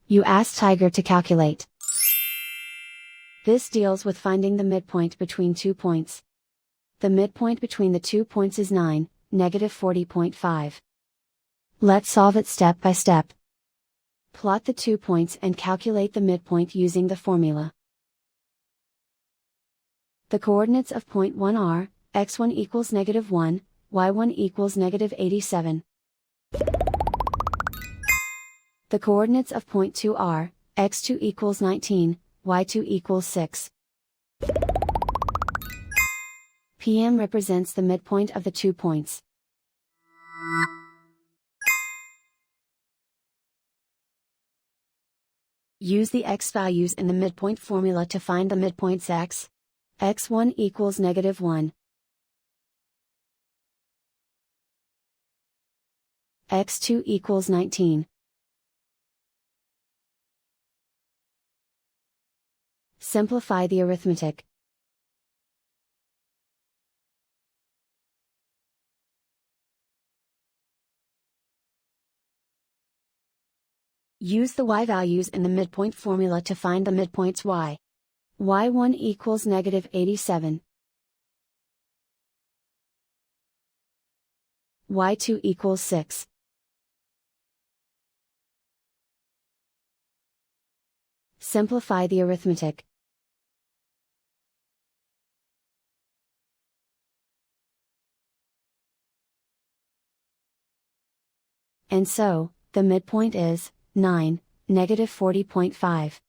You ask Tiger to calculate. This deals with finding the midpoint between 2 points. The midpoint between the 2 points is 9, -40.5. Let's solve it step by step. Plot the 2 points and calculate the midpoint using the formula. The coordinates of point 1 are, x1 equals -1, y1 equals -87. The coordinates of point 2 are, x2 equals 19, y2 equals 6. PM represents the midpoint of the 2 points. Use the x values in the midpoint formula to find the midpoints x. x1 equals -1. x2 equals 19. Simplify the arithmetic. Use the y values in the midpoint formula to find the midpoints y. y1 equals -87. y2 equals 6. Simplify the arithmetic. And so, the midpoint is 9, -40.5.